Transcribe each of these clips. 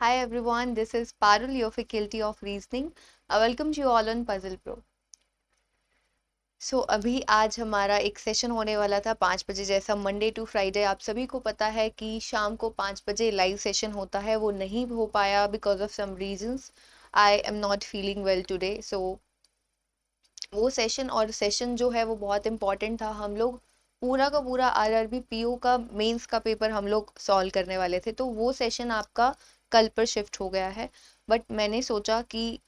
Hi everyone, this is Parul, your Faculty of Reasoning. I welcome you all on Puzzle Pro. अभी आज हमारा एक session होने वाला था 5 बजे, जैसा मंडे टू फ्राइडे आप सभी को पता है कि शाम को 5 बजे लाइव सेशन होता है। वो नहीं हो पाया because of some reasons. I am not feeling well today, so वो सेशन जो है वो बहुत इंपॉर्टेंट था। हम लोग पूरा का पूरा आरआरबी पीओ का मेंस का पेपर हम लोग सॉल्व करने वाले थे, तो वो सेशन आपका कल पर शिफ्ट हो गया है। बट मैंने सोचा कि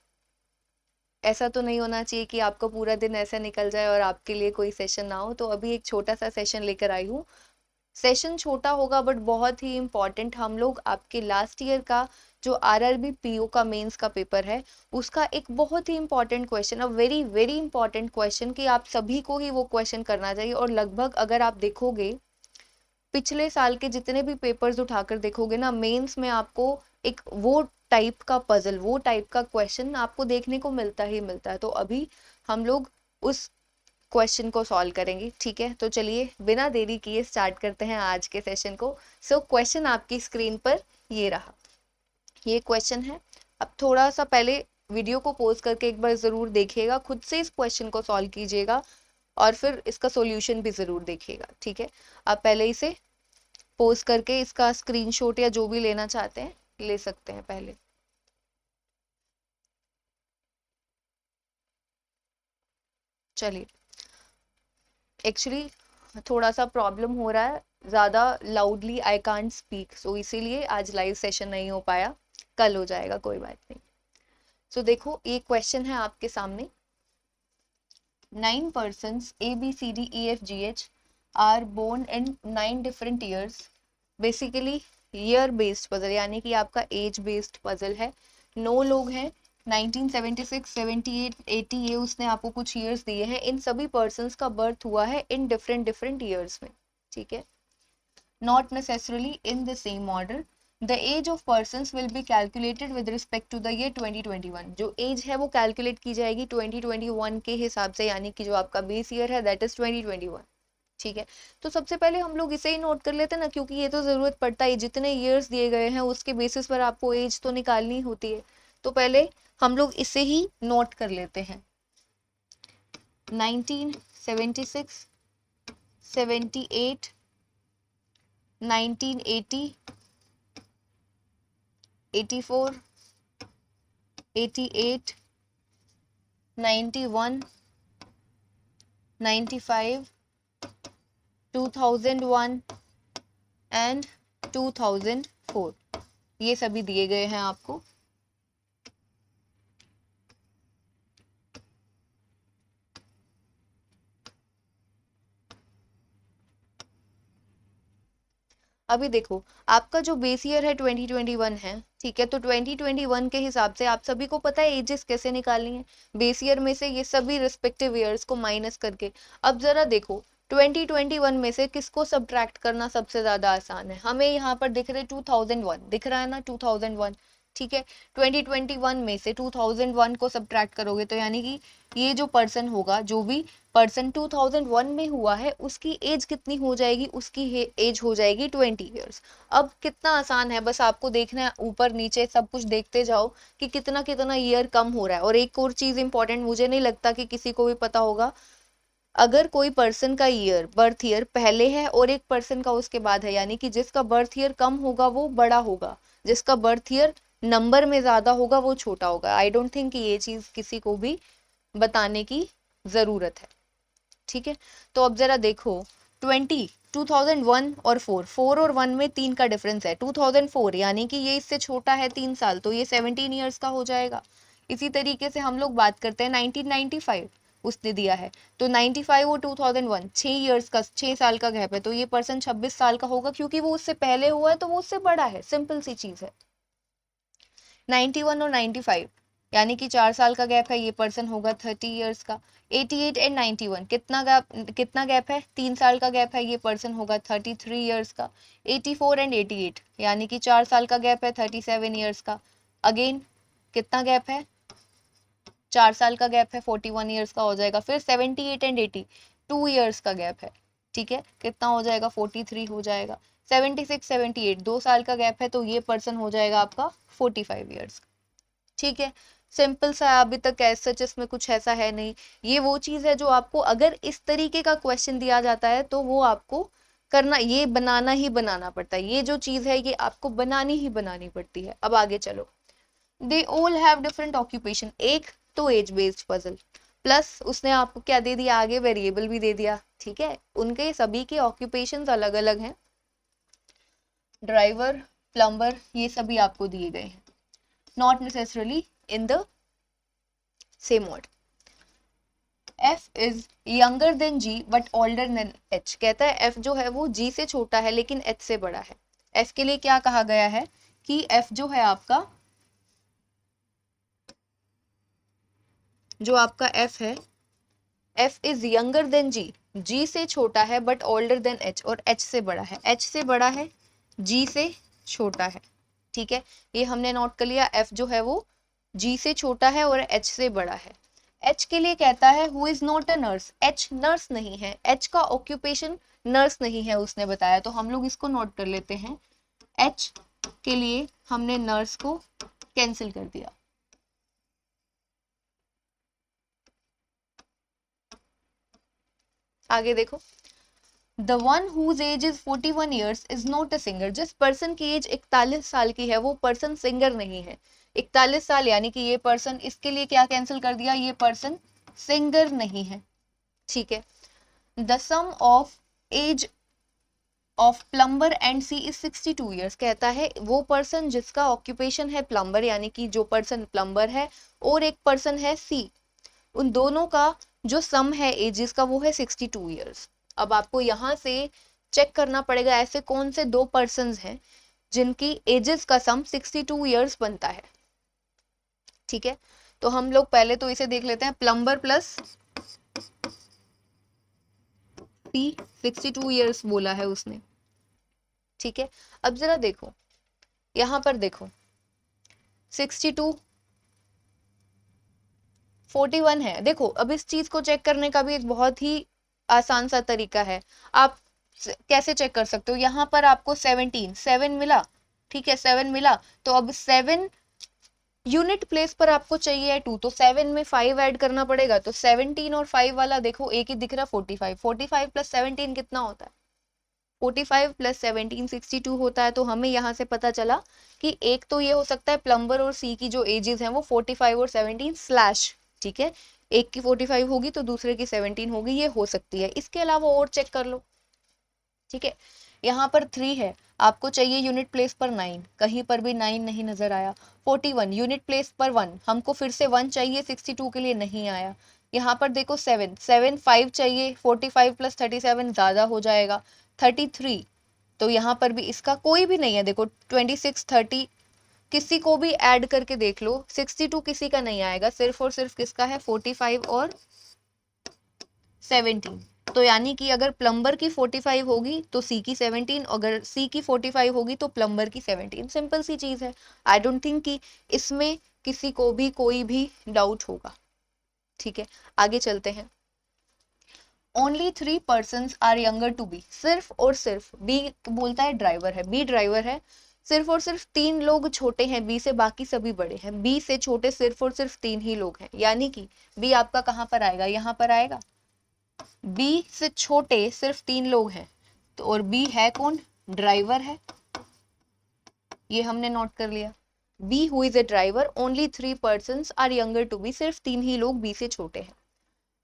ऐसा तो नहीं होना चाहिए कि आपका पूरा दिन ऐसा निकल जाए और आपके लिए कोई सेशन ना हो, तो अभी एक छोटा सा सेशन लेकर आई हूँ। सेशन छोटा होगा बट बहुत ही इम्पोर्टेंट। हम लोग आपके लास्ट ईयर का जो आरआरबी पीओ का मेंस का पेपर है, उसका एक बहुत ही important question, a very very important question, कि आप सभी को ही वो क्वेश्चन करना चाहिए। और लगभग अगर आप देखोगे पिछले साल के जितने भी पेपर्स उठाकर देखोगे ना, मेंस में आपको एक वो टाइप का पजल, वो टाइप का क्वेश्चन आपको देखने को मिलता ही मिलता है। तो अभी हम लोग उस क्वेश्चन को सॉल्व करेंगे, ठीक है। तो चलिए बिना देरी किए स्टार्ट करते हैं आज के सेशन को। क्वेश्चन आपकी स्क्रीन पर ये रहा, ये क्वेश्चन है। अब थोड़ा सा पहले वीडियो को पॉज करके एक बार जरूर देखिएगा, खुद से इस क्वेश्चन को सॉल्व कीजिएगा और फिर इसका सॉल्यूशन भी जरूर देखिएगा, ठीक है। आप पहले इसे पोस्ट करके इसका स्क्रीनशॉट या जो भी लेना चाहते हैं ले सकते हैं पहले। चलिए, एक्चुअली थोड़ा सा प्रॉब्लम हो रहा है, ज़्यादा लाउडली आई कांट स्पीक, सो इसीलिए आज लाइव सेशन नहीं हो पाया, कल हो जाएगा, कोई बात नहीं। देखो ये क्वेश्चन है आपके सामने। 9 persons A B C D E F G H are born in 9 different years। Basically year based puzzle, यानी कि आपका एज बेस्ड पजल है। 9 लोग हैं, 1976, 78, 80, ये उसने आपको कुछ ईयर्स दिए हैं। इन सभी पर्सन्स का बर्थ हुआ है इन डिफरेंट डिफरेंट ईयर्स में, ठीक है। Not necessarily in the same order. The age of persons will be calculated with respect to the year 2021। जो एज है वो कैलकुलेट की जाएगी 2021 के हिसाब से, यानी कि जो आपका बेस ईयर है दैट इज 2021, ठीक है। तो सबसे पहले हम लोग इसे ही नोट कर लेते हैं ना, क्योंकि ये तो जरूरत पड़ता है, जितने इयर्स दिए गए हैं उसके बेसिस पर आपको एज तो निकालनी होती है। तो पहले हम लोग इसे ही नोट कर लेते हैं। 1976, 78, 1980, 84, 88, 91, 95, 2001 एंड 2004, ये सभी दिए गए हैं आपको। अभी देखो, आपका जो बेस ईयर है 2021 है, ठीक है। तो 2021 के हिसाब से आप सभी को पता है एजेस कैसे निकालनी है, बेस ईयर में से ये सभी रिस्पेक्टिव ईयर्स को माइनस करके। अब जरा देखो 2021 में से किसको सब्ट्रैक्ट करना सबसे ज्यादा आसान है। हमें यहाँ पर दिख रहे 2001, दिख रहा है ना 2001, ठीक है। 2021 में से 2001 को सब्ट्रैक्ट करोगे तो यानी कि ये जो पर्सन होगा, जो भी पर्सन 2001 में हुआ है, उसकी एज कितनी हो जाएगी, उसकी एज हो जाएगी 20 ईयर्स। अब कितना आसान है, बस आपको देखना है ऊपर नीचे सब कुछ देखते जाओ कि कितना कितना ईयर कम हो रहा है। और एक और चीज इंपॉर्टेंट, मुझे नहीं लगता कि किसी को भी पता होगा, अगर कोई पर्सन का ईयर, बर्थ ईयर पहले है और एक पर्सन का उसके बाद है, यानी कि जिसका बर्थ ईयर कम होगा वो बड़ा होगा, जिसका बर्थ ईयर नंबर में ज्यादा होगा वो छोटा होगा। आई डोंट थिंक कि ये चीज किसी को भी बताने की जरूरत है, ठीक है। तो अब जरा देखो 2001 और 4 और 1 में 3 का डिफरेंस है। 2004 यानी कि ये इससे छोटा है 3 साल, तो ये 17 ईयर्स का हो जाएगा। इसी तरीके से हम लोग बात करते हैं 1995, उसने दिया है, तो 95 और 2001 6 ईयर्स का, 6 साल का गैप है, तो ये पर्सन 26 साल का होगा, क्योंकि वो उससे पहले हुआ है तो वो उससे बड़ा है, सिंपल सी चीज है। 91 और 95 यानी कि 4 साल का गैप है, ये पर्सन होगा 30 ईयर्स का। 88 एंड 91 कितना गैप है, 3 साल का गैप है, ये पर्सन होगा 33 ईयर्स का। 84 एंड 88 यानी कि 4 साल का गैप है, 37 ईयर्स का। अगेन कितना गैप है, 4 साल का गैप है, 41 ईयर्स का हो जाएगा। फिर 78 एंड 80 2 ईयर्स का गैप है, ठीक है, कितना हो जाएगा 43 हो जाएगा। 76 78 2 साल का गैप है, तो ये पर्सन हो जाएगा आपका 45 ईयर्स। ठीक है, सिंपल सा, अभी तक एज सच इसमें कुछ ऐसा है नहीं। ये वो चीज है जो आपको अगर इस तरीके का क्वेश्चन दिया जाता है तो वो आपको करना, ये बनाना ही बनाना पड़ता है। ये जो चीज है ये आपको बनानी ही बनानी पड़ती है। अब आगे चलो, they all have different occupation, एक तो एज बेस्ड पजल, प्लस उसने आपको क्या दे दिया आगे, वेरिएबल भी दे दिया। ठीक है, उनके सभी के ऑक्यूपेशंस अलग अलग हैं, ड्राइवर, प्लम्बर, ये सभी आपको दिए गए हैं, not necessarily in the same word. F is younger than G but older than H, कहता है F जो है वो G से छोटा है लेकिन H से बड़ा है। F के लिए क्या कहा गया है कि F जो है आपका, जो आपका F है, F is younger than G, G से छोटा है बट ओल्डर देन H, और H से बड़ा है, H से बड़ा है, G से छोटा है। ठीक है, ये हमने नोट कर लिया, F जो है वो G से छोटा है और H से बड़ा है। H के लिए कहता है who is not a nurse, H nurse नहीं है, H का ऑक्यूपेशन नर्स नहीं है उसने बताया, तो हम लोग इसको नोट कर लेते हैं। H के लिए हमने नर्स को कैंसिल कर दिया। आगे देखो, the one whose age is 41 years is not a singer, जिस पर्सन की एज 41 साल की है वो पर्सन सिंगर नहीं है। 41 साल यानी कि ये पर्सन, इसके लिए क्या कैंसिल कर दिया, ये पर्सन सिंगर नहीं है। ठीक है, the sum of age of plumber and C is 62 years, कहता है वो पर्सन जिसका ऑक्यूपेशन है प्लम्बर, यानी कि जो पर्सन प्लम्बर है और एक पर्सन है सी, उन दोनों का जो सम है एजेस का वो है 62 ईयर्स। अब आपको यहाँ से चेक करना पड़ेगा ऐसे कौन से दो पर्सन्स हैं जिनकी एजेस का सम 62 ईयर्स बनता है। ठीक है, तो हम लोग पहले तो इसे देख लेते हैं, प्लम्बर प्लस सी, 62 ईयर्स बोला है उसने। ठीक है, अब जरा देखो, यहाँ पर देखो 62 41 है। देखो अब इस चीज को चेक करने का भी एक बहुत ही आसान सा तरीका है। आप कैसे चेक कर सकते हो, यहाँ पर आपको 17 7 मिला, ठीक है 7 मिला, तो अब 7 यूनिट प्लेस पर आपको चाहिए 2, तो 7 में 5 ऐड करना पड़ेगा, तो 17 और 5 वाला देखो एक ही दिख रहा, 45, 45 प्लस 17 कितना होता है, 45 प्लस 17 62 होता है। तो हमें यहाँ से पता चला कि एक तो ये हो सकता है प्लम्बर और सी की जो एजेस हैं वो 45 और 17 स्लैश, ठीक है, एक की 45 होगी तो दूसरे की 17 होगी, ये हो सकती है। इसके अलावा और चेक कर लो। ठीक है, यहाँ पर 3 है, आपको चाहिए यूनिट प्लेस पर 9, कहीं पर भी 9 नहीं नजर आया। 41 यूनिट प्लेस पर 1, हमको फिर से 1 चाहिए, 62 के लिए नहीं आया। यहाँ पर देखो 7 7 5 चाहिए, 45 प्लस 37 ज्यादा हो जाएगा, 33, तो यहाँ पर भी इसका कोई भी नहीं है। देखो 26 30 किसी को भी ऐड करके देख लो, 62 किसी का नहीं आएगा, सिर्फ और सिर्फ किसका है, 45 और 17। तो यानी कि अगर प्लम्बर की 45 होगी तो सी की 17, अगर सी की 45 होगी तो प्लम्बर की 17, सिंपल सी चीज है। आई डोंट थिंक कि इसमें किसी को भी कोई भी डाउट होगा। ठीक है, आगे चलते हैं। Only 3 persons are younger to be, सिर्फ और सिर्फ बी बोलता है ड्राइवर है, बी ड्राइवर है, सिर्फ और सिर्फ 3 लोग छोटे हैं बी से, बाकी सभी बड़े हैं। बी से छोटे सिर्फ और सिर्फ 3 ही लोग हैं, यानी कि बी आपका कहाँ पर आएगा, यहाँ पर आएगा। बी से छोटे सिर्फ 3 लोग हैं, तो और बी है कौन, ड्राइवर है, ये हमने नोट कर लिया। B who is a driver, only 3 persons are younger to be, सिर्फ 3 ही लोग बी से छोटे हैं।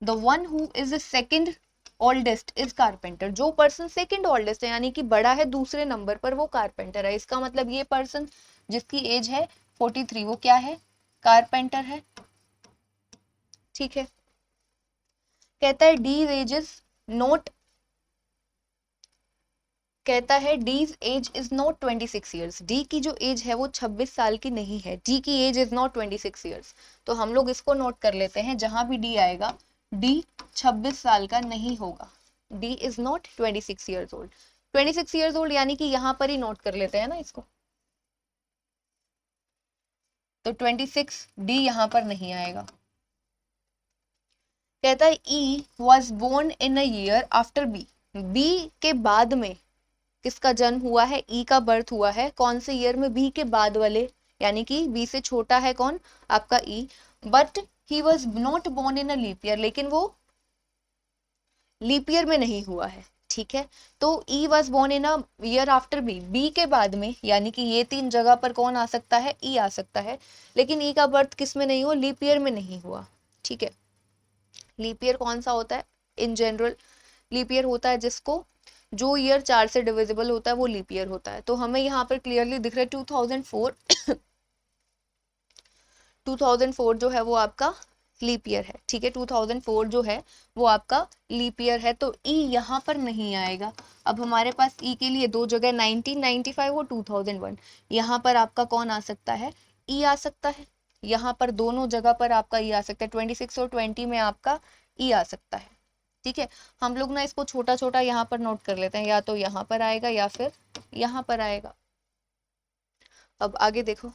The one who is the second oldest is carpenter, जो पर्सन सेकेंड ओल्डेस्ट है यानी कि बड़ा है दूसरे नंबर पर, वो कारपेंटर है। इसका मतलब ये पर्सन जिसकी एज है 43 वो क्या है, कारपेंटर है। ठीक है, कहता है डी एज इज नॉट, कहता है D's age is not 26 years, D की जो एज है वो 26 साल की नहीं है, डी की एज इज नॉट 26 ईयर्स। तो हम लोग इसको नोट कर लेते हैं, जहां भी डी आएगा डी 26 साल का नहीं होगा, D is not 26 years old. 26 years old यानी कि यहाँ पर ही नोट कर लेते हैं ना इसको, तो 26 डी यहाँ पर नहीं आएगा। कहता है E was born in a year after B, B के बाद में किसका जन्म हुआ है, ई का बर्थ हुआ है कौन से ईयर में, बी के बाद वाले, यानी कि बी से छोटा है कौन, आपका E, but he was not born in a leap year, लेकिन वो लीप ईयर में नहीं हुआ है, ठीक है। तो E was born in a year after B, B के बाद में, यानी कि ये तीन जगह पर कौन आ सकता है, ई आ सकता है, लेकिन ई का बर्थ किस में नहीं हुआ, लीप ईयर में नहीं हुआ, ठीक है। लीप ईयर कौन सा होता है, इन जनरल लीप ईयर होता है जिसको, जो ईयर 4 से डिविजिबल होता है वो लीप ईयर होता है। तो हमें यहाँ पर क्लियरली दिख रहा है 2004 2004 जो है वो आपका लीप ईयर है, ठीक है। 2004 जो है वो आपका लीप ईयर है, तो ई यहाँ पर नहीं आएगा। अब हमारे पास ई के लिए दो जगह 1995 और 2001, यहाँ पर आपका कौन आ सकता है, ई आ सकता है, यहाँ पर दोनों जगह पर आपका ई आ सकता है, 26 और 20 में आपका ई आ सकता है, ठीक है। हम लोग ना इसको छोटा छोटा यहाँ पर नोट कर लेते हैं, या तो यहाँ पर आएगा या फिर यहाँ पर आएगा। अब आगे देखो,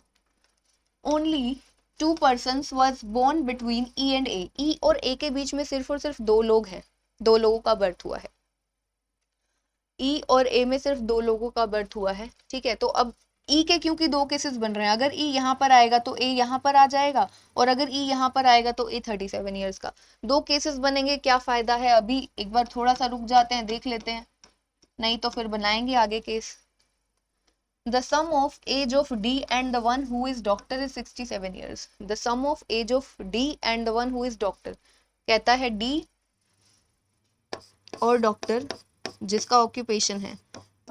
only 2 persons was born between E and A, E और A के बीच में सिर्फ और सिर्फ दो लोग हैं, दो लोगों का बर्थ हुआ है, E और A में सिर्फ दो लोगों का बर्थ हुआ है, ठीक है। तो अब E के क्योंकि दो केसेस बन रहे हैं, अगर E यहाँ पर आएगा तो A यहाँ पर आ जाएगा, और अगर E यहाँ पर आएगा तो A 37 ईयर्स का, दो केसेस बनेंगे, क्या फायदा है, अभी एक बार थोड़ा सा रुक जाते हैं, देख लेते हैं, नहीं तो फिर बनाएंगे आगे case. The sum of age of D and the one who is doctor is 67 years. The sum of age of D and the one who is doctor, कहता है D और डॉक्टर जिसका ऑक्यूपेशन है,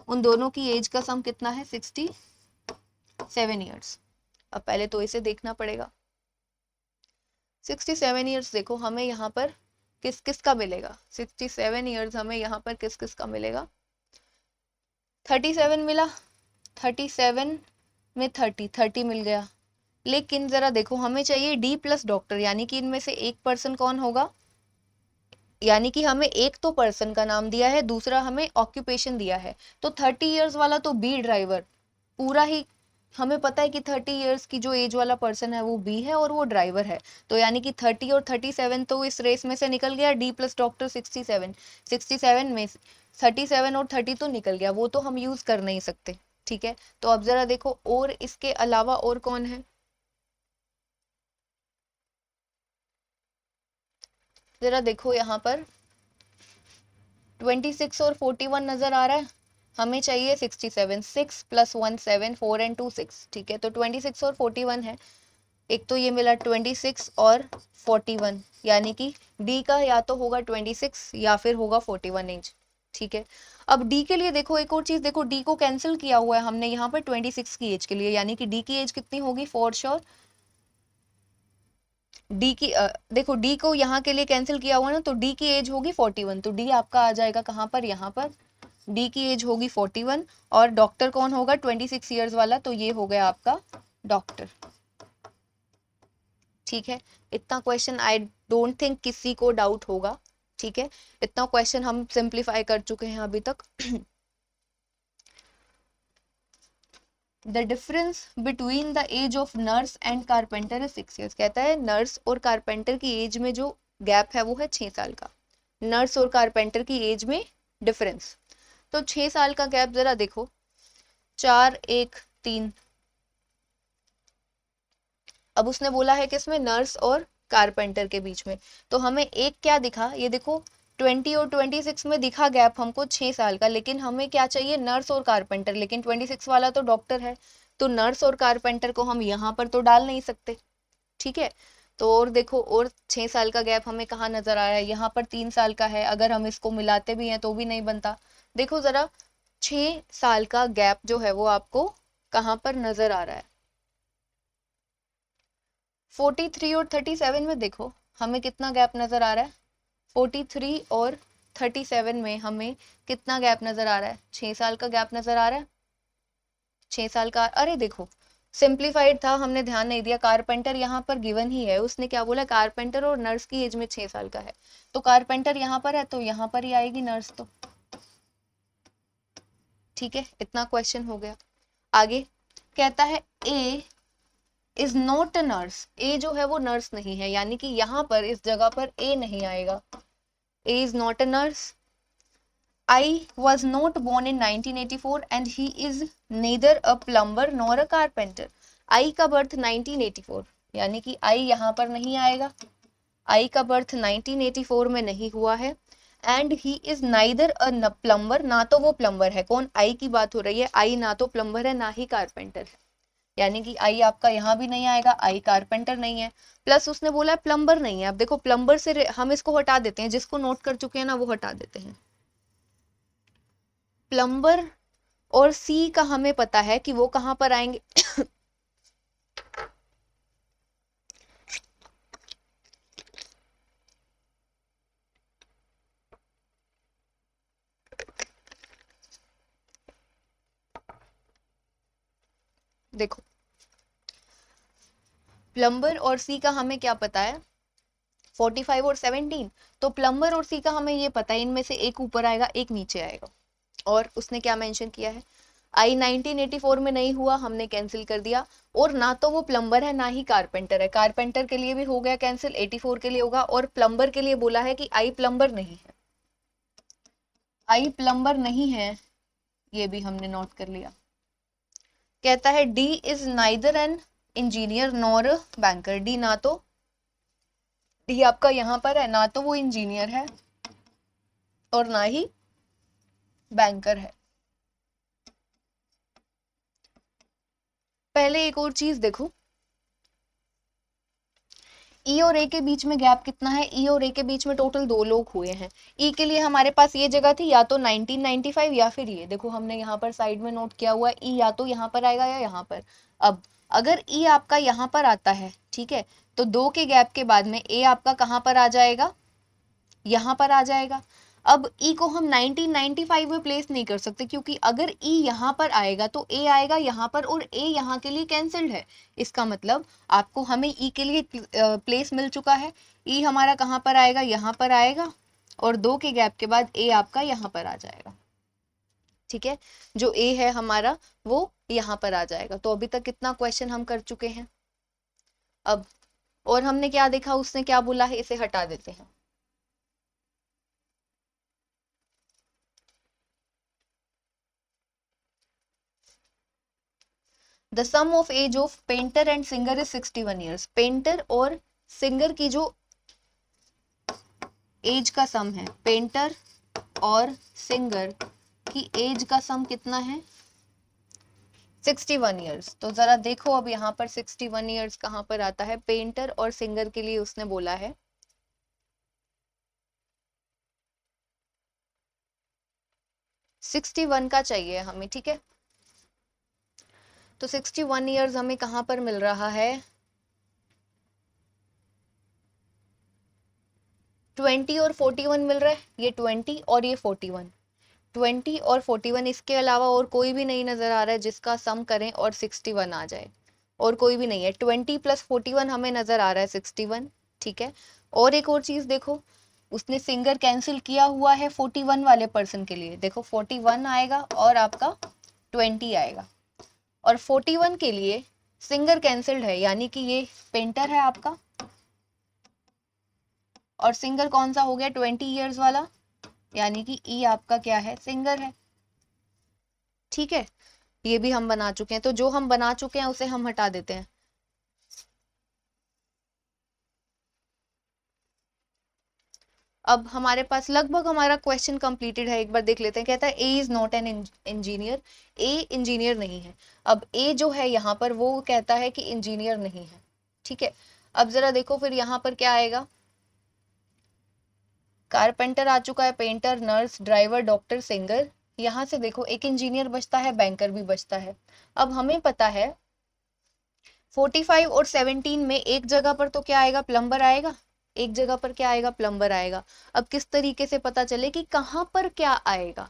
उन दोनों की एज का सम कितना है, 67 ईयर्स। अब पहले तो इसे देखना पड़ेगा, 67 ईयर्स देखो हमें यहाँ पर किस किस का मिलेगा, 67 ईयर्स हमें यहाँ पर किस किस का मिलेगा, 37 मिला, 37 में 30 मिल गया, लेकिन जरा देखो हमें चाहिए डी प्लस डॉक्टर, यानी कि इनमें से एक पर्सन कौन होगा, यानी कि हमें एक तो पर्सन का नाम दिया है, दूसरा हमें ऑक्यूपेशन दिया है, तो 30 इयर्स वाला तो बी ड्राइवर, पूरा ही हमें पता है कि 30 इयर्स की जो एज वाला पर्सन है वो बी है और वो ड्राइवर है, तो यानी कि 30 और 37 तो इस रेस में से निकल गया, डी प्लस डॉक्टर 67, 67 में 37 और 30 तो निकल गया, वो तो हम यूज कर नहीं सकते, ठीक है। तो अब जरा देखो और इसके अलावा और कौन है, जरा देखो यहाँ पर 26 और 41 नजर आ रहा है, हमें चाहिए 67, 6 + 1 7, 4 and 2 6, ठीक है। तो 26 और 41 है, एक तो ये मिला 26 और 41, यानी कि डी का या तो होगा 26 या फिर होगा 41 एज, ठीक है। अब डी के लिए देखो एक और चीज, देखो डी को कैंसिल किया हुआ है हमने यहाँ पर 26 की एज के लिए, यानी कि डी की एज कितनी होगी, फॉर श्योर डी की देखो डी को यहाँ के लिए कैंसिल किया हुआ ना, तो डी की एज होगी 41, तो डी आपका आ जाएगा कहाँ पर, यहाँ पर डी की एज होगी 41, और डॉक्टर कौन होगा 26 ईयर्स वाला, तो ये हो गया आपका डॉक्टर, ठीक है। इतना क्वेश्चन आई डोंट थिंक किसी को डाउट होगा, ठीक है। इतना क्वेश्चन हम सिंप्लीफाई कर चुके हैं अभी तक। The difference between the age of nurse and carpenter is 6 years, कहता है नर्स और कारपेंटर की एज में जो गैप है वो है 6 साल का, नर्स और कारपेंटर की एज में डिफरेंस, तो 6 साल का गैप जरा देखो, 4 1 3, अब उसने बोला है कि इसमें नर्स और कारपेंटर के बीच में, तो हमें एक क्या दिखा, ये देखो 20 और 26 में दिखा गैप हमको 6 साल का, लेकिन हमें क्या चाहिए, नर्स और कारपेंटर, लेकिन 26 वाला तो डॉक्टर है, तो नर्स और कारपेंटर को हम यहाँ पर तो डाल नहीं सकते, ठीक है। तो और देखो और 6 साल का गैप हमें कहाँ नजर आ रहा है, यहाँ पर 3 साल का है, अगर हम इसको मिलाते भी हैं तो भी नहीं बनता, देखो जरा 6 साल का गैप जो है वो आपको कहाँ पर नजर आ रहा है, 43 और 37 में देखो हमें कितना गैप नजर आ रहा है, 43 और 37 में हमें कितना गैप नजर आ रहा है, 6 साल का गैप नजर आ रहा है, 6 साल का, अरे देखो सिंप्लीफाइड था, हमने ध्यान नहीं दिया, कारपेंटर यहाँ पर गिवन ही है, उसने क्या बोला, कारपेंटर और नर्स की एज में 6 साल का है, तो कारपेंटर यहाँ पर है तो यहाँ पर ही आएगी नर्स, तो ठीक है। इतना क्वेश्चन हो गया। आगे कहता है A is not a nurse, ए जो है वो नर्स नहीं है, यानी कि यहाँ पर इस जगह पर ए नहीं आएगा, A is not a nurse, I was not born in 1984 and he is neither a plumber nor a carpenter. I का बर्थ 1984, यानी कि I यहाँ पर नहीं आएगा। I का बर्थ 1984 में नहीं हुआ है। And he is neither a plumber, ना तो वो प्लम्बर है। कौन? आई की बात हो रही है। आई ना तो प्लम्बर है ना ही कारपेंटर है, यानी कि आई आपका यहाँ भी नहीं आएगा। आई कारपेंटर नहीं है, प्लस उसने बोला प्लम्बर नहीं है। अब देखो प्लम्बर से हम इसको हटा देते हैं, जिसको नोट कर चुके हैं ना वो हटा देते हैं। प्लम्बर और सी का हमें पता है कि वो कहाँ पर आएंगे। देखो प्लम्बर और सी का हमें क्या पता है, 45 और 17। तो प्लम्बर और सी का हमें ये पता है, इनमें से एक ऊपर आएगा एक नीचे आएगा। और उसने क्या मेंशन किया है, आई 1984 में नहीं हुआ, हमने कैंसिल कर दिया। और ना तो वो प्लम्बर है ना ही कारपेंटर है। कारपेंटर के लिए भी हो गया कैंसिल, 84 के लिए होगा। और प्लम्बर के लिए बोला है कि आई प्लम्बर नहीं है, आई प्लम्बर नहीं है, ये भी हमने नोट कर लिया। कहता है D is neither an engineer nor banker. D ना तो, डी आपका यहाँ पर है, ना तो वो इंजीनियर है और ना ही बैंकर है। पहले एक और चीज देखो, ई और ए के बीच में गैप कितना है। ई और ए के बीच में टोटल 2 लोग हुए हैं। ई के लिए हमारे पास ये जगह थी, या तो 1995 या फिर ये देखो हमने यहाँ पर साइड में नोट किया हुआ है, ई या तो यहाँ पर आएगा या यहाँ पर। अब अगर ई आपका यहाँ पर आता है, ठीक है, तो 2 के गैप के बाद में ए आपका कहाँ पर आ जाएगा, यहाँ पर आ जाएगा। अब ई को हम 1995 में प्लेस नहीं कर सकते, क्योंकि अगर ई यहाँ पर आएगा तो ए आएगा यहाँ पर, और ए यहाँ के लिए कैंसल्ड है। इसका मतलब आपको हमें ई के लिए प्लेस मिल चुका है। ई हमारा कहाँ पर आएगा, यहाँ पर आएगा, और 2 के गैप के बाद ए आपका यहाँ पर आ जाएगा। ठीक है, जो ए है हमारा वो यहाँ पर आ जाएगा। तो अभी तक कितना क्वेश्चन हम कर चुके हैं। अब और हमने क्या देखा, उसने क्या बोला है, इसे हटा देते हैं। The sum of age of painter and singer is 61 years. Painter और सिंगर की जो एज का सम है, पेंटर और सिंगर की एज का सम कितना है, 61 ईयर्स। तो जरा देखो अब यहाँ पर 61 ईयर्स कहाँ पर आता है। पेंटर और सिंगर के लिए उसने बोला है 61 का चाहिए हमें, ठीक है। तो 61 ईयर्स हमें कहाँ पर मिल रहा है, 20 और 41 मिल रहा है। ये 20 और ये 41, 20 और 41, इसके अलावा और कोई भी नहीं नजर आ रहा है जिसका सम करें और 61 आ जाए। और कोई भी नहीं है। 20 प्लस 41 हमें नजर आ रहा है 61, ठीक है। और एक और चीज देखो, उसने सिंगर कैंसिल किया हुआ है 41 वाले पर्सन के लिए। देखो 41 आएगा और आपका 20 आएगा, और 41 के लिए सिंगर कैंसिल्ड है, यानी कि ये पेंटर है आपका, और सिंगर कौन सा हो गया, 20 ईयर्स वाला, यानी कि ई आपका क्या है, सिंगर है। ठीक है, ये भी हम बना चुके हैं। तो जो हम बना चुके हैं उसे हम हटा देते हैं। अब हमारे पास लगभग हमारा क्वेश्चन कंप्लीटेड है। एक बार देख लेते हैं। कहता है A is not an engineer. A engineer नहीं है। अब ए जो है यहाँ पर वो कहता है कि इंजीनियर नहीं है, ठीक है। अब जरा देखो फिर यहाँ पर क्या आएगा, कारपेंटर आ चुका है, painter, nurse, driver, doctor, singer. यहाँ से देखो एक इंजीनियर बचता है, बैंकर भी बचता है। अब हमें पता है 45 और 17 में एक जगह पर तो क्या आएगा, प्लम्बर आएगा। एक जगह पर क्या आएगा, प्लम्बर आएगा। अब किस तरीके से पता चले कि कहाँ पर क्या आएगा,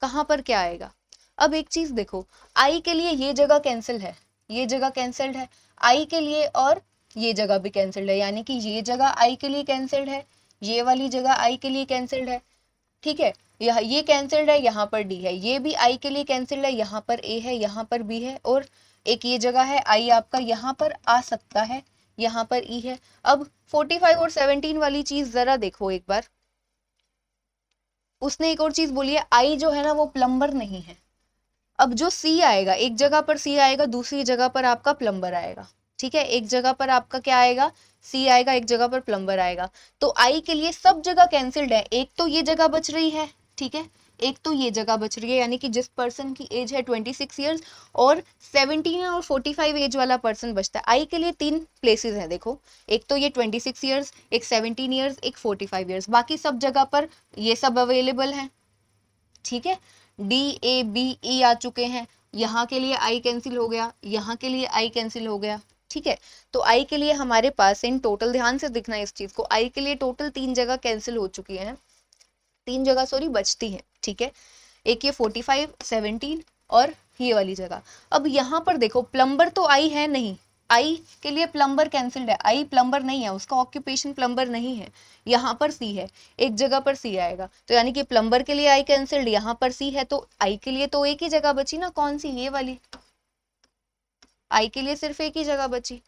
कहाँ पर क्या आएगा। अब एक चीज देखो, आई के लिए ये जगह कैंसिल है, ये जगह कैंसिल्ड है आई के लिए, और ये जगह भी कैंसिल्ड है, यानी कि ये जगह आई के लिए कैंसिल्ड है, ये वाली जगह आई के लिए कैंसिल्ड है, ठीक है। ये कैंसिल्ड है, यहाँ पर डी है, ये भी आई के लिए कैंसिल्ड है, यहाँ पर ए है, यहाँ पर बी है, और एक ये जगह है आई आपका यहाँ पर आ सकता है, यहाँ पर ई है। अब 45 और 17 वाली चीज जरा देखो एक बार, उसने एक और चीज बोली है, आई जो है ना वो प्लम्बर नहीं है। अब जो सी आएगा, एक जगह पर सी आएगा, दूसरी जगह पर आपका प्लम्बर आएगा, ठीक है, एक जगह पर आपका क्या आएगा, सी आएगा, एक जगह पर प्लम्बर आएगा। तो आई के लिए सब जगह कैंसिल्ड है, एक तो ये जगह बच रही है, ठीक है, एक तो ये जगह बच रही है, यानी कि जिस पर्सन की एज है 26 ईयर्स और 17 और 45 एज वाला पर्सन बचता है। आई के लिए 3 प्लेसेस हैं, देखो, एक तो ये 26 ईयर्स, एक 17 ईयर्स, एक 45 ईयर्स, बाकी सब जगह पर ये सब अवेलेबल हैं, ठीक है। डी ए बी ई आ चुके हैं, यहाँ के लिए आई कैंसिल हो गया, यहाँ के लिए आई कैंसिल हो गया, ठीक है। तो आई के लिए हमारे पास इन टोटल, ध्यान से दिखना इस चीज को, आई के लिए टोटल 3 जगह कैंसिल हो चुकी है, 3 जगह सॉरी बचती है, ठीक है। एक ये 45, 17 और ये वाली जगह। अब यहाँ पर देखो प्लम्बर तो आई है नहीं, आई के लिए प्लम्बर कैंसिल्ड है, आई प्लम्बर नहीं है, उसका ऑक्यूपेशन प्लम्बर नहीं है, यहाँ पर सी है, एक जगह पर सी आएगा, तो यानी कि प्लम्बर के लिए आई कैंसिल्ड, यहाँ पर सी है, तो आई के लिए तो एक ही जगह बची ना, कौन सी, ये वाली, आई के लिए सिर्फ एक ही जगह बची,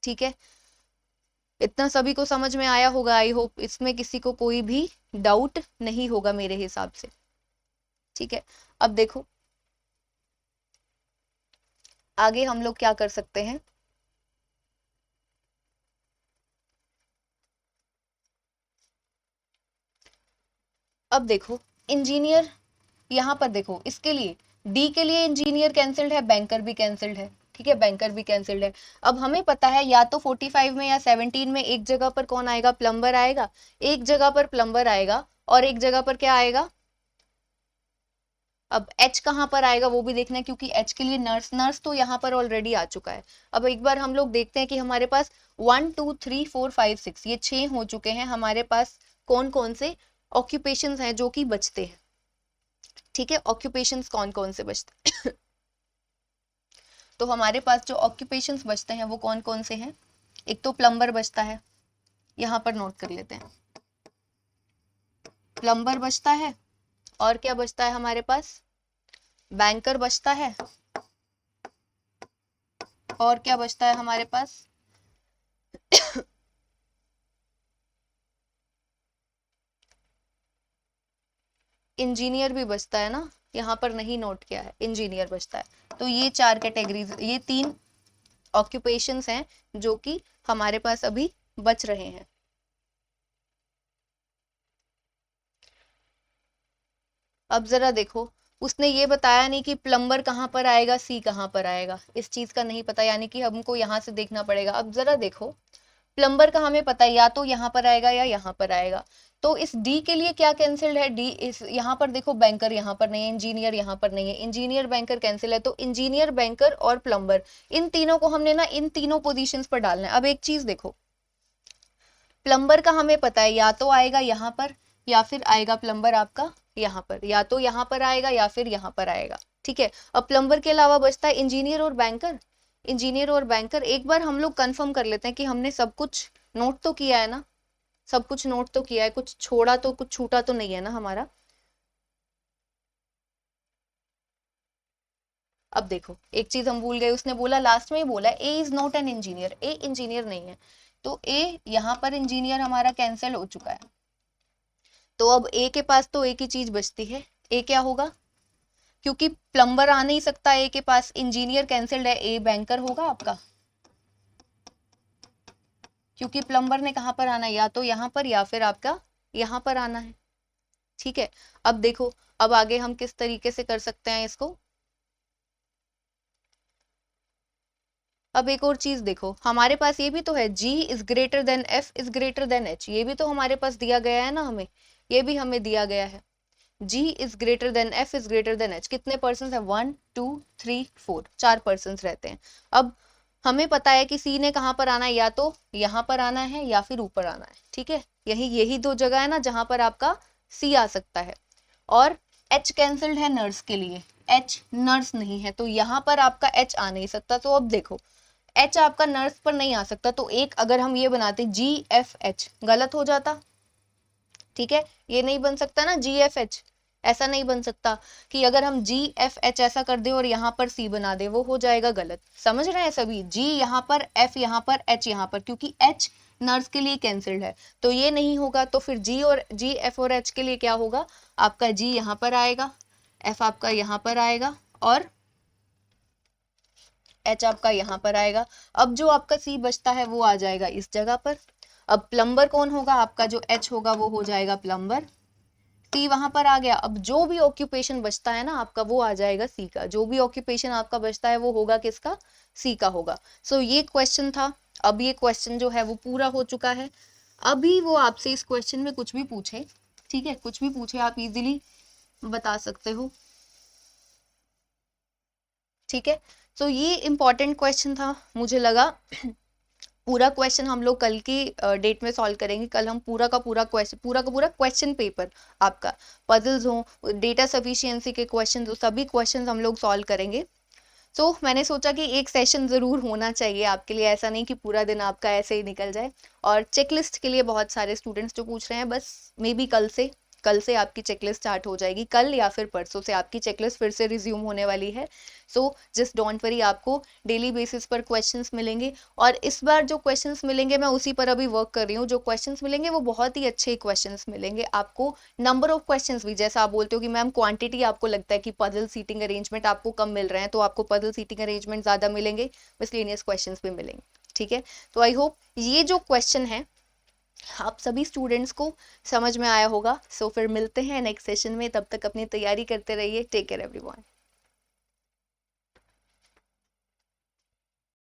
ठीक है। इतना सभी को समझ में आया होगा, आई होप इसमें किसी को कोई भी डाउट नहीं होगा मेरे हिसाब से, ठीक है। अब देखो आगे हम लोग क्या कर सकते हैं, अब देखो इंजीनियर, यहाँ पर देखो इसके लिए डी के लिए इंजीनियर कैंसिल्ड है, बैंकर भी कैंसिल्ड है, ठीक है, बैंकर भी कैंसिल्ड है। अब हमें पता है या तो 45 में या 17 में एक जगह पर कौन आएगा, प्लम्बर आएगा, एक जगह पर प्लम्बर आएगा और एक जगह पर क्या आएगा, अब एच कहाँ पर आएगा वो भी देखना है, क्योंकि एच के लिए नर्स, नर्स तो यहाँ पर ऑलरेडी आ चुका है। अब एक बार हम लोग देखते हैं कि हमारे पास 1 2 3 4 5 6 ये 6 हो चुके हैं हमारे पास, कौन कौन से ऑक्यूपेशंस हैं जो कि बचते हैं, ठीक है, ऑक्यूपेशंस कौन कौन से बचते हैं तो हमारे पास जो ऑक्यूपेशंस बचते हैं वो कौन कौन से हैं, एक तो प्लम्बर बचता है, यहाँ पर नोट कर लेते हैं, प्लम्बर बचता है, और क्या बचता है हमारे पास, बैंकर बचता है, और क्या बचता है हमारे पास इंजीनियर भी बचता है ना, यहाँ पर नहीं नोट किया है, इंजीनियर बचता है। तो ये 4 कैटेगरीज, ये 3 ऑक्यूपेशंस हैं जो कि हमारे पास अभी बच रहे हैं। अब जरा देखो, उसने ये बताया नहीं कि प्लम्बर कहाँ पर आएगा, सी कहाँ पर आएगा, इस चीज का नहीं पता, यानी कि हमको यहाँ से देखना पड़ेगा। अब जरा देखो प्लम्बर का हमें पता है या तो यहाँ पर आएगा या यहाँ पर आएगा, तो इस डी के लिए क्या कैंसिल्ड है, डी इस यहाँ पर देखो, बैंकर यहाँ पर नहीं है, इंजीनियर यहाँ पर नहीं है, इंजीनियर बैंकर कैंसिल है, तो इंजीनियर बैंकर और प्लम्बर इन तीनों को हमने ना इन तीनों पोजीशंस पर डालना है। अब एक चीज देखो, प्लम्बर का हमें पता है या तो आएगा यहाँ पर या फिर आएगा प्लम्बर आपका यहाँ पर, या तो यहाँ पर आएगा या फिर यहाँ पर आएगा, ठीक है। अब प्लम्बर के अलावा बचता है इंजीनियर और बैंकर, इंजीनियर और बैंकर। एक बार हम लोग कंफर्म कर लेते हैं कि हमने सब कुछ नोट तो किया है ना, सब कुछ नोट तो किया है, कुछ छोड़ा तो, कुछ छूटा तो नहीं है ना हमारा। अब देखो एक चीज हम भूल गए, उसने बोला लास्ट में ही बोला A is not an engineer, A engineer नहीं है, तो ए यहाँ पर इंजीनियर हमारा कैंसिल हो चुका है, तो अब ए के पास तो एक ही चीज बचती है, ए क्या होगा, क्योंकि प्लम्बर आ नहीं सकता ए के पास, इंजीनियर कैंसिल्ड है, ए बैंकर होगा आपका, क्योंकि प्लम्बर ने कहाँ पर आना है, या तो यहाँ पर या फिर आपका यहाँ पर आना है, ठीक है। अब देखो अब आगे हम किस तरीके से कर सकते हैं इसको। अब एक और चीज देखो, हमारे पास ये भी तो है G is greater than F is greater than H, ये भी तो हमारे पास दिया गया है ना, हमें ये भी हमें दिया गया है, G is greater than F is greater than H, कितने पर्सन है, 1 2 3 4, 4 पर्सन रहते हैं। अब हमें पता है कि C ने कहाँ पर आना है, या तो यहाँ पर आना है या फिर ऊपर आना है, ठीक है, यही यही 2 जगह है ना जहां पर आपका C आ सकता है, और H कैंसल्ड है नर्स के लिए, H नर्स नहीं है, तो यहाँ पर आपका H आ नहीं सकता। तो अब देखो H आपका नर्स पर नहीं आ सकता, तो एक अगर हम ये बनाते GFH गलत हो जाता, ठीक है, ये नहीं बन सकता ना GFH, ऐसा नहीं बन सकता कि अगर हम GFH ऐसा कर दे और यहाँ पर C बना दे, वो हो जाएगा गलत, समझ रहे हैं सभी, G यहाँ पर, F यहाँ पर, H यहाँ पर, क्योंकि H नर्स के लिए कैंसिल्ड है, तो ये नहीं होगा। तो फिर जी और जी, एफ और एच के लिए क्या होगा, आपका जी यहाँ पर आएगा, एफ आपका यहाँ पर आएगा और एच आपका यहाँ पर आएगा। अब जो आपका सी बचता है वो आ जाएगा इस जगह पर। अब प्लम्बर कौन होगा, आपका जो एच होगा वो हो जाएगा प्लम्बर, सी वहां पर आ गया। अब जो भी ऑक्यूपेशन बचता है ना आपका वो आ जाएगा सी का, जो भी ऑक्यूपेशन आपका बचता है वो होगा किसका, सी का होगा। सो ये क्वेश्चन था। अब ये क्वेश्चन जो है वो पूरा हो चुका है। अभी वो आपसे इस क्वेश्चन में कुछ भी पूछे, ठीक है, कुछ भी पूछे आप इजीली बता सकते हो, ठीक है। तो ये इंपॉर्टेंट क्वेश्चन था, मुझे लगा पूरा क्वेश्चन हम लोग कल की डेट में सॉल्व करेंगे। कल हम पूरा का पूरा क्वेश्चन पेपर आपका, पजल्स हो, डेटा सफिशिएंसी के क्वेश्चन हो, सभी क्वेश्चंस हम लोग सॉल्व करेंगे। तो मैंने सोचा कि एक सेशन ज़रूर होना चाहिए आपके लिए, ऐसा नहीं कि पूरा दिन आपका ऐसे ही निकल जाए। और चेकलिस्ट के लिए बहुत सारे स्टूडेंट्स जो पूछ रहे हैं, बस मे बी कल से आपकी चेकलिस्ट स्टार्ट हो जाएगी, कल या फिर परसों से आपकी चेकलिस्ट फिर से रिज्यूम होने वाली है। सो जस्ट डोंट वरी, आपको डेली बेसिस पर क्वेश्चंस मिलेंगे। और इस बार जो क्वेश्चंस मिलेंगे मैं उसी पर अभी वर्क कर रही हूँ। जो क्वेश्चंस मिलेंगे वो बहुत ही अच्छे क्वेश्चंस मिलेंगे आपको। नंबर ऑफ क्वेश्चंस भी, जैसा आप बोलते हो कि मैम क्वांटिटी आपको लगता है कि पजल सीटिंग अरेंजमेंट आपको कम मिल रहे हैं, तो आपको पजल सीटिंग अरेंजमेंट ज़्यादा मिलेंगे, मिसलेनियस क्वेश्चंस भी मिलेंगे, ठीक है। तो आई होप ये जो क्वेश्चन है आप सभी स्टूडेंट्स को समझ में आया होगा। सो फिर मिलते हैं नेक्स्ट सेशन में, तब तक अपनी तैयारी करते रहिए। Take care everyone.